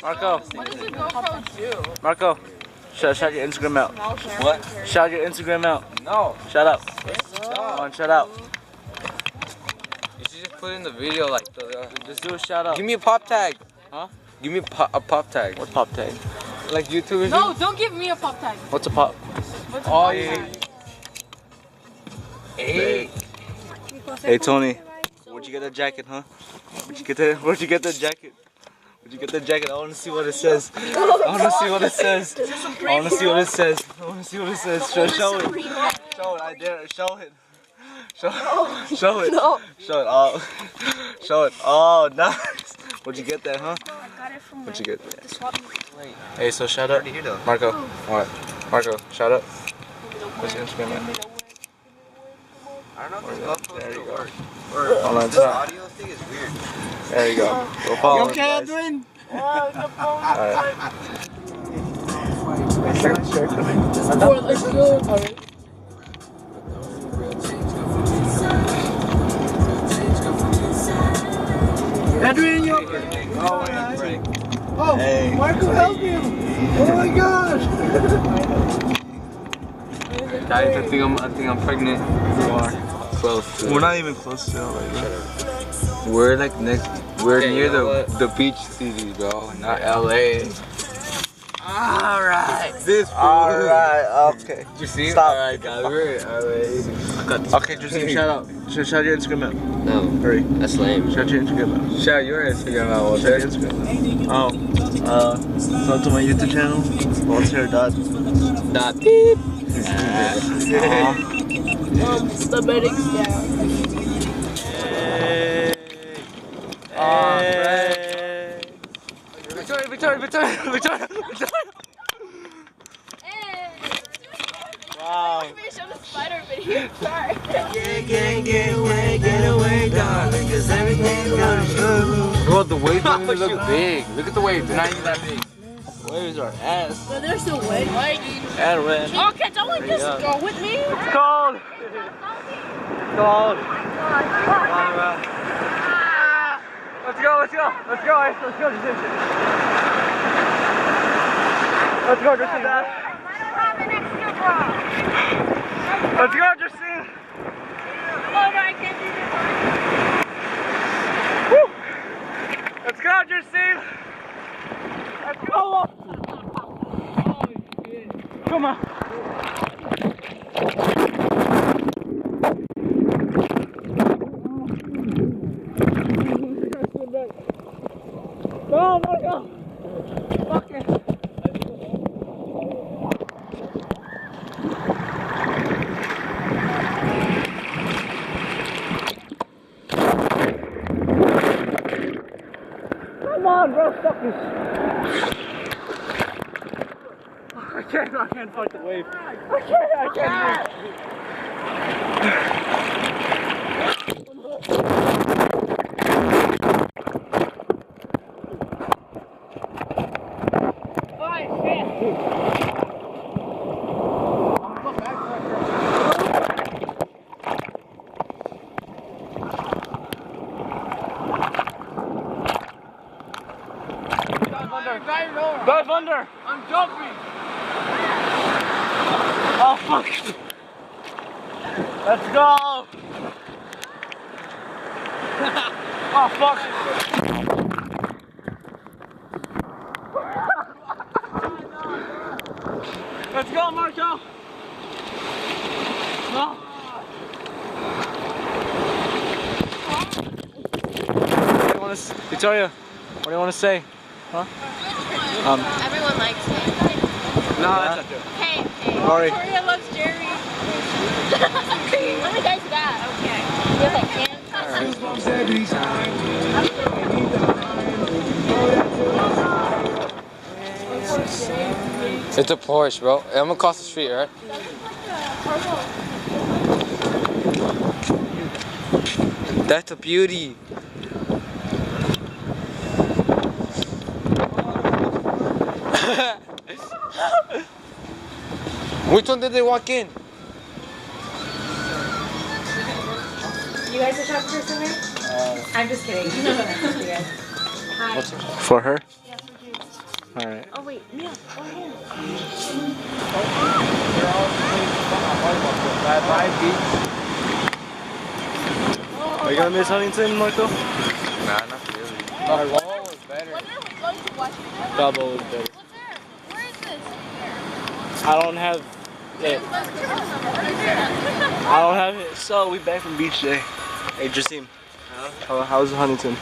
Marco. What does the GoPro do? Marco. Shout your Instagram out. What? Shout your Instagram out. No. Shut up. Come on, shut up. You should just put in the video like the. Just do a shout out. Give me a pop tag. Huh? Give me a pop tag. What pop tag? Like YouTubers. No, don't give me a pop tag. What's a pop? What's a pop yeah. tag? Hey. Hey Tony, where'd you get that jacket, huh? Where'd you get that jacket? Where'd you get that jacket? I wanna see what it says. I wanna see what it says. I wanna see what it says. I wanna see what it says. Show it. Show it. I dare it. Show it. Show it. Show it. Oh. Show it. Oh, nice. Where'd you get that, huh? I got it from Where'd you get the swap meet. Hey, so shout out. Marco. Alright. Marco, shout out. What's your Instagram at? I don't know if this There you go. Hold on, the audio thing is weird. There you go. Go follow him, guys. Alright. Let's go. Adrian, you Oh, Hey. Michael, help him! Oh my gosh! Guys, I think I'm pregnant. You are. Close. We're not even close to like We're like next. We're near the beach city, bro, not LA. Alright. This fool. Alright, okay. Did you see? Stop. Alright, guys, we're LA. Okay, Justine, shout out. Shout your Instagram out. No, Hurry. that's lame. Shout your Instagram out. Shout your Instagram out, Shout Voltaire. your Instagram out. Go to my YouTube channel. Voltaire dot. Beep. The medics down. Hey. Victoria. Wow. Show the spider video. Sorry. Get away, darling, cause everything's gonna show. Bro, the waves don't even look big. Look at the waves, they're not even that big. Waves are ass. But they're still wet. And red. Okay, don't let this go with me. It's cold. It's cold. Alright. Let's go. Let's go, Justine. Let's go, Justine. Let's go, Justine. Oh no, I can't do this. Woo. Let's go, Justine. Let's go. Come on. Go, Marco. Okay. Come on, bro, stop this. I can't fight the wave. I can't. Dive under! I'm jumping. Oh fuck! Let's go! Oh fuck! Let's go, Marco! No! Victoria, what do you want to say? Huh? Everyone likes me. No, that's not true. Hey. Sorry. Victoria loves Jerry. Let me guys that. Okay. You have that can? It's a Porsche, bro. I'm across the street, right? That's a beauty. Which one did they walk in? You guys are shopping for something? I'm just kidding. Hi. For her? Yes, we do. Alright. Oh wait, Mia, go ahead. Bye, beach. Are you gonna miss Huntington, Marco? Nah, not really. Balboa was better. Balboa was better. Where is this? I don't have it. I don't have it. So we back from beach day. Hey, Jasim. How's Huntington?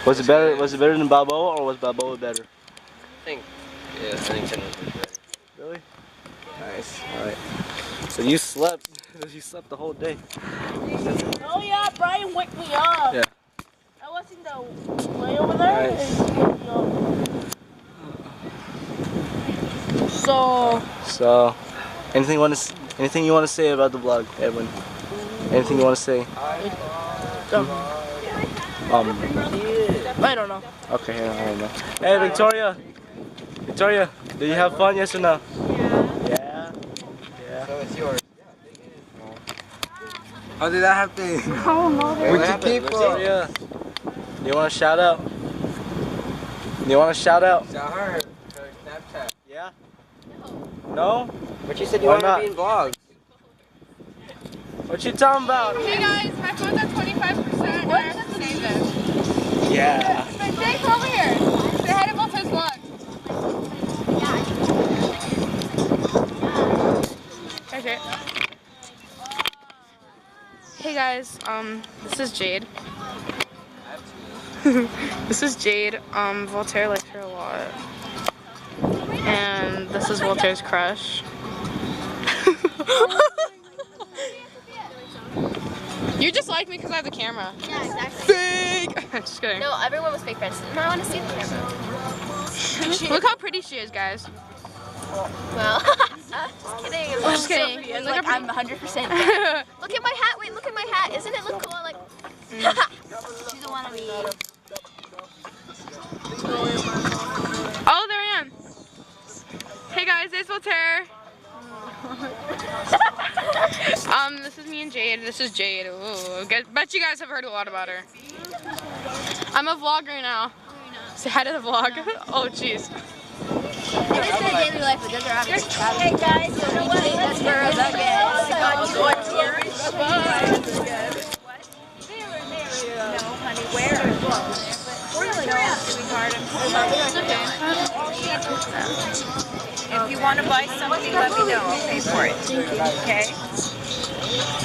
Was it better? Was it better than Balboa, or was Balboa better? Yeah, Huntington was better. Really? Nice. All right. So you slept. You slept the whole day. Oh yeah, Brian woke me up. Yeah. I was in the way over there. Nice. And he woke me up. So. Anything you want to say about the vlog, Edwin? Anything you want to say? I don't know. Okay, I don't know. Hey, Victoria. Victoria, did you have fun? Yes or no? Yeah. Yeah. So it's yours. How did that happen? With the people. Yeah. You want to shout out? You want to shout out? Shout her. Her Snapchat. Yeah. No? But you said you Why wanted not? to be in vlogs. What you talking about? Hey guys, my phone's at 25%. What? Save this. Yeah. Jay, come over here. Say hi to Voltaire's vlog. Okay. Hey guys, this is Jade. This is Jade. Voltaire likes her a lot. And this is Voltaire's crush. You just like me because I have the camera. Yeah, exactly. Fake! Just kidding. No, everyone was fake friends. No, I want to see the camera. Look how pretty she is, guys. Well, just kidding. I'm Just kidding. So Look like, how I'm 100%. Look at my hat. Wait, look at my hat. Isn't it look cool? Like, she's the one of me. Oh, there I am. Hey guys, it's Voltaire. This is me and Jade. This is Jade. Ooh, bet you guys have heard a lot about her. I'm a vlogger now. Say hi to the vlog. Oh, jeez. It is their daily life, but those are obviously travel. Hey guys, you know what? That's where I was at. No, honey, where? If you want to buy something, let me know. I'll pay for it. Okay?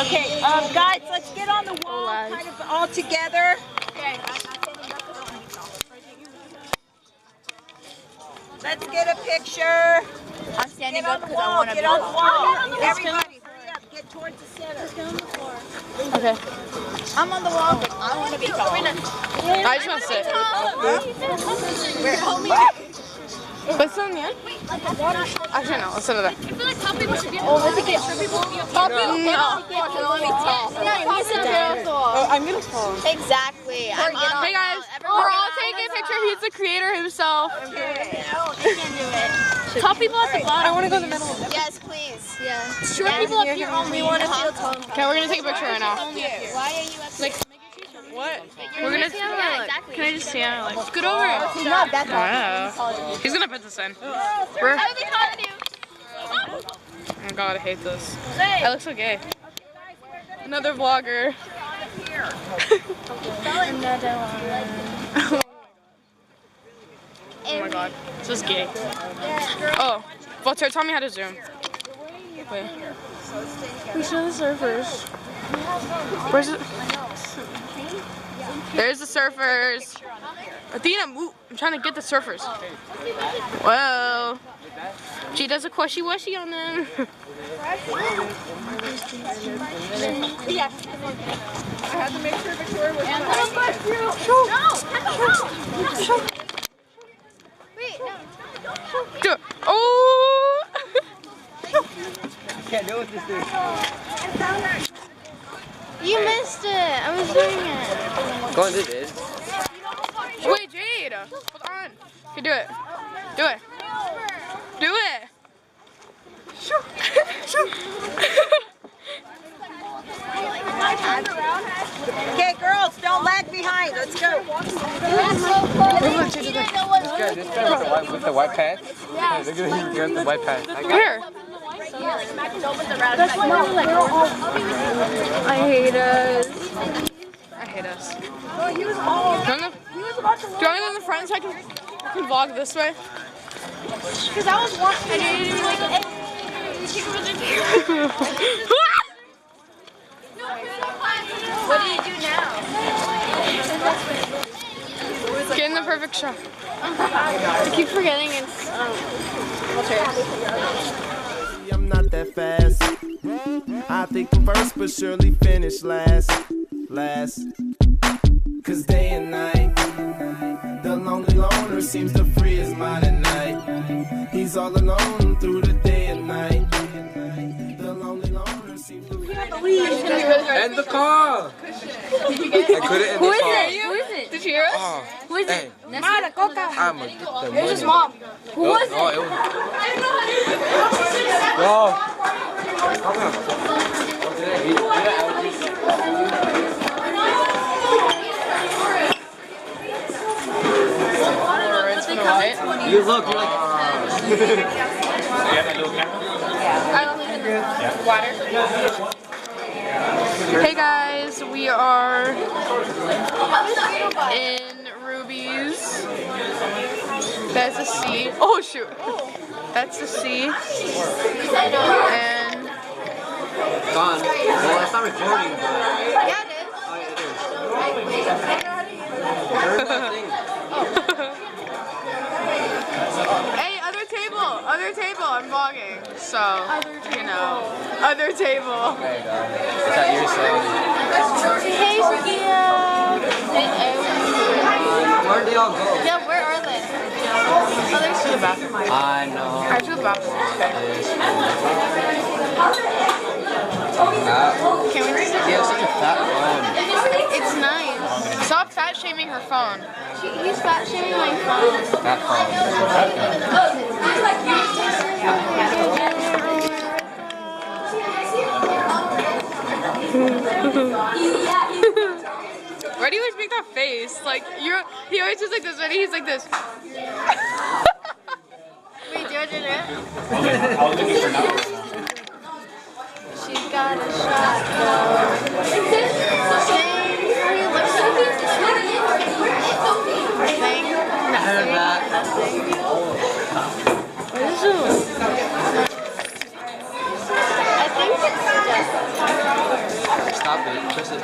Okay, guys, let's get on the wall kind of all together. Okay. Let's get a picture. I'm standing Get on up the because I wall. want to Get be on the wall. Everybody, hurry up. Get towards the center. Okay. I'm on the wall. I want to be tall. I just want to sit. But it's on the end? Actually, no. Let's sit there. I feel like tall people should be able to get sure people will be okay. Tall people No. Yeah, you sit there. I'm gonna fall. Exactly. Hey guys, we're all taking a picture. He's the creator himself. They can do it. Tall people at the bottom. I want to go in the middle. Yes, please. Yeah. Short people up here only. We want to feel tall. Okay, we're gonna take a picture right now. Why are you up Like, what? We're gonna. Yeah, exactly. Can I just see how? Like, scoot over. He's not that tall. Wow. He's gonna put this in. I would be taller than you. Oh my god, I hate this. I look so gay. Another vlogger. Oh my god, this is gay. Oh, Voltaire, tell me how to zoom. Wait. We show the surfers. Where's it? There's the surfers. Athena, move. I'm trying to get the surfers. Whoa. She does a quashy-washy on them. Yeah. I had to make sure Victoria was Wait, no. Oh! Can't do it with this thing. You missed it. I was doing it. Go on, do this. Wait, Jade. Hold on. Okay, do it. Do it. Do it. Okay, girls, don't lag behind. Let's go. You didn't know what this guy with the white pants? Yeah. Look at him, he got the white pants. Where? I hate us. I hate us. Do you want to go in the front so I can vlog this way? Because I was watching it and you were like, hey, what do you do now? Get in the perfect shot. I keep forgetting it's Voltaire. I'm not that fast. I think I'm first, but surely finish last. Cause day and night, the lonely loner seems to free his mind at night. He's all alone through the day and night. The lonely loner seems to free his mind. End the call! Did you get it? I couldn't end the Who is call. it? Who is it? Did you hear us? Who is it? I'm gonna get the money. It was his mom. Who was it? Oh, it was... You look, you're like... Hey guys, we are in Ruby's. That's a C. Oh shoot. That's a C. And Gone. Well, it's not recording, but... Yeah, it is. Oh, yeah, it is. hey, other table, I'm vlogging. So, you know, other table. There you go. Is that your song? Hey, Sophia. Where'd they all go? Yeah, where are they? Oh, they're to the bathroom. I know. Alright, to the bathroom. Can we read You have such a fat phone. It's nice. Stop fat shaming her phone. He's fat shaming my phone. Fat phone. Why do you always make that face? Like he always does like this, and he's like this. Wait, do it. I was looking for numbers. She's got a shotgun. Stop it. Press it.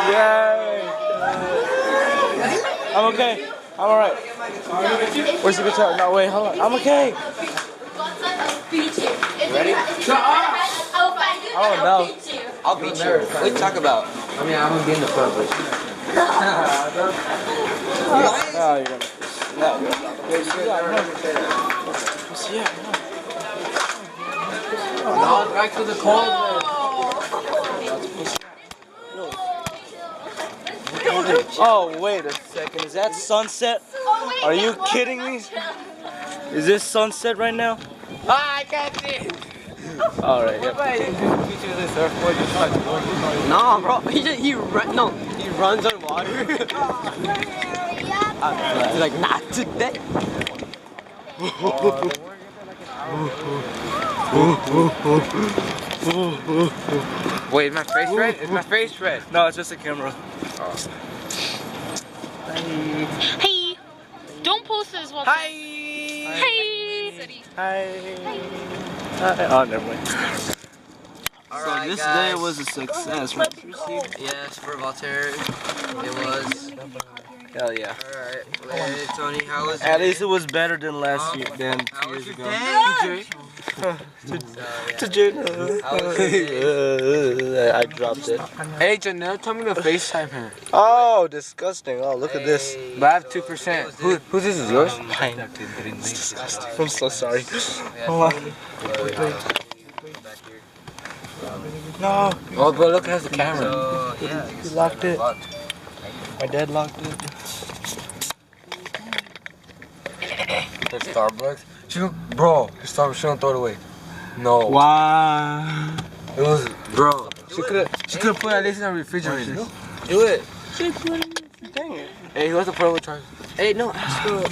Yay! I'm okay. I'm alright. Where's the guitar? No, wait, hold on. I'm okay. Ready? Oh no. I'll beat you. What are you talking about? I mean, I'm gonna be in the front, but... Oh, you're gonna. No. No, back to the cold. Oh, wait a second. Is that sunset? Are you kidding me? Is this sunset right now? Ah, I can't see it. Alright, yeah. No, bro. He runs on water. He's like, not today. Wait, is my face red? Is my face red? No, it's just a camera. Hey, don't post this while. Hi! Hey. Hi. Oh, never mind. Alright, So this guys. day was a success, right? Yes, for Voltaire, it was. Hell yeah. Alright, hey, Tony, how was At least it was better than last year, than 2 years ago. day? To Jada. I dropped it. Hey, Janelle, tell me to FaceTime her. Oh, disgusting. Oh, look at this. But I have 2%. Whose this is yours? Mine. It's disgusting. I'm so sorry. Hold on. No. Oh, but look, it has the camera. He locked it. My dad locked it. The Starbucks. Bro, the Starbucks, she don't throw it away. No. Wow. It was, bro. She could have put at least in the refrigerator. Do it. Dang it. Hey, who has the portable charger? Hey, no, ask for